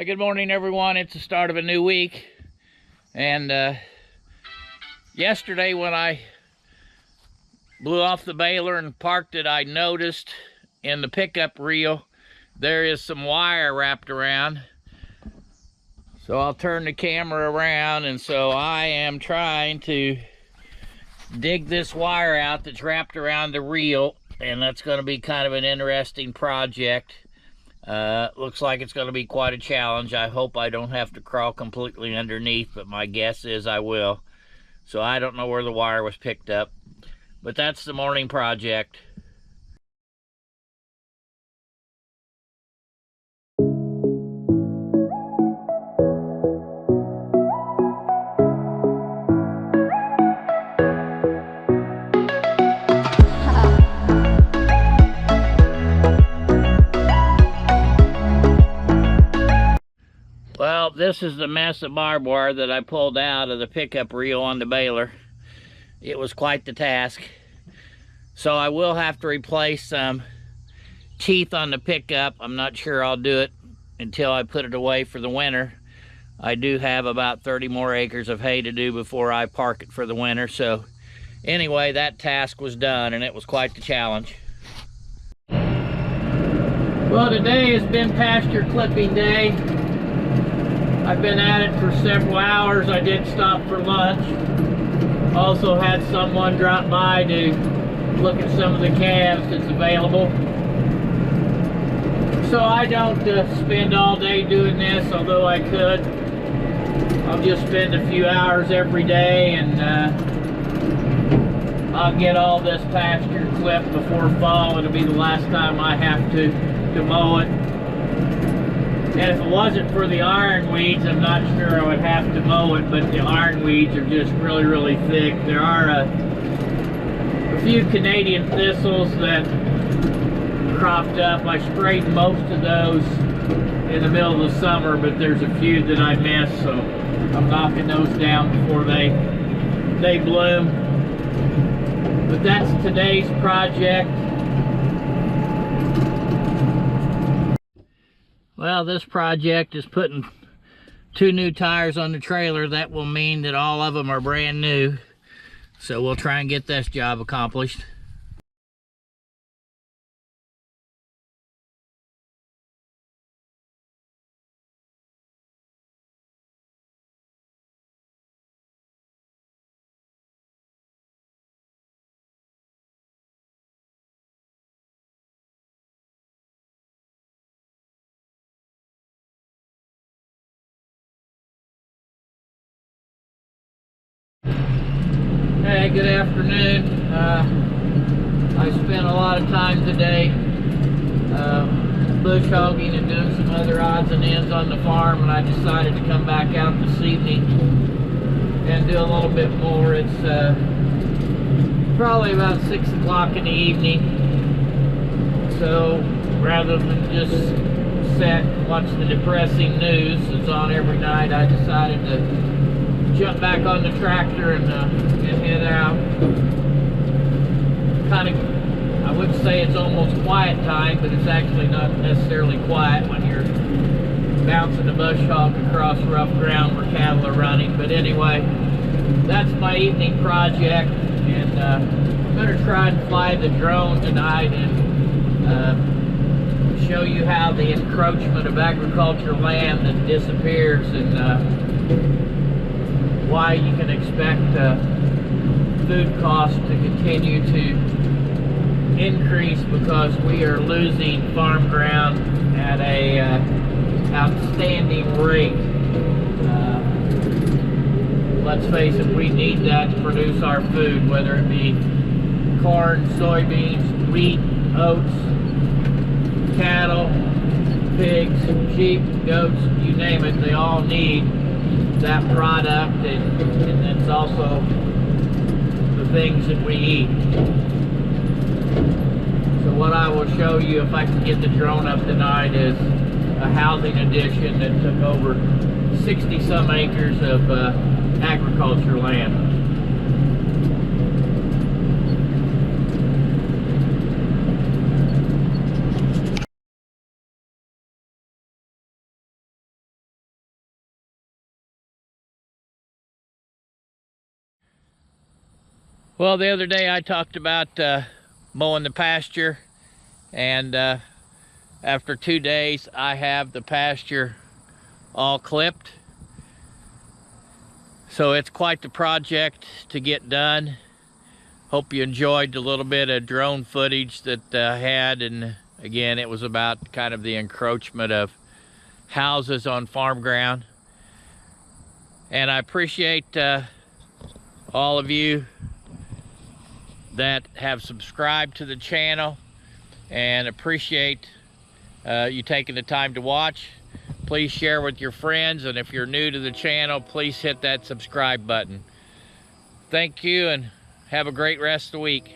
Good morning, everyone. It's the start of a new week. And yesterday when I blew off the baler and parked it, I noticed in the pickup reel there is some wire wrapped around. So I'll turn the camera around, and so I am trying to dig this wire out that's wrapped around the reel, and that's going to be kind of an interesting project. Looks like it's going to be quite a challenge. I hope I don't have to crawl completely underneath, but my guess is I will. So I don't know where the wire was picked up, but that's the morning project. Well, this is the mess of barbed wire that I pulled out of the pickup reel on the baler. It was quite the task. So I will have to replace some teeth on the pickup. I'm not sure I'll do it until I put it away for the winter. I do have about 30 more acres of hay to do before I park it for the winter. So anyway, that task was done, and it was quite the challenge. Well, today has been pasture clipping day. I've been at it for several hours. I did stop for lunch. Also had someone drop by to look at some of the calves that's available. So I don't spend all day doing this, although I could. I'll just spend a few hours every day, and I'll get all this pasture clipped before fall. It'll be the last time I have to mow it. And if it wasn't for the ironweeds, I'm not sure I would have to mow it, but the ironweeds are just really, really thick. There are a few Canadian thistles that cropped up. I sprayed most of those in the middle of the summer, but there's a few that I missed, so I'm knocking those down before they bloom. But that's today's project. Well, this project is putting 2 new tires on the trailer. That will mean that all of them are brand new. So we'll try and get this job accomplished. Hey, good afternoon. I spent a lot of time today bush hogging and doing some other odds and ends on the farm, and I decided to come back out this evening and do a little bit more. It's probably about 6 o'clock in the evening, so rather than just sit and watch the depressing news that's on every night, I decided to jump back on the tractor and head out. Kind of, I would say it's almost quiet time, but it's actually not necessarily quiet when you're bouncing the bush hog across rough ground where cattle are running. But anyway, that's my evening project, and I'm going to try and fly the drone tonight and show you how the encroachment of agricultural land that disappears, and why you can expect food costs to continue to increase, because we are losing farm ground at a outstanding rate. Let's face it, we need that to produce our food, whether it be corn, soybeans, wheat, oats, cattle, pigs, sheep, goats, you name it. They all need that product, and it's also the things that we eat. So what I will show you, if I can get the drone up tonight, is a housing addition that took over 60 some acres of agriculture land. Well, the other day I talked about mowing the pasture, and after 2 days I have the pasture all clipped. So it's quite the project to get done. Hope you enjoyed the little bit of drone footage that I had, and again, it was about kind of the encroachment of houses on farm ground. And I appreciate all of you that have subscribed to the channel, and appreciate you taking the time to watch. Please share with your friends, and if you're new to the channel, please hit that subscribe button. Thank you, and have a great rest of the week.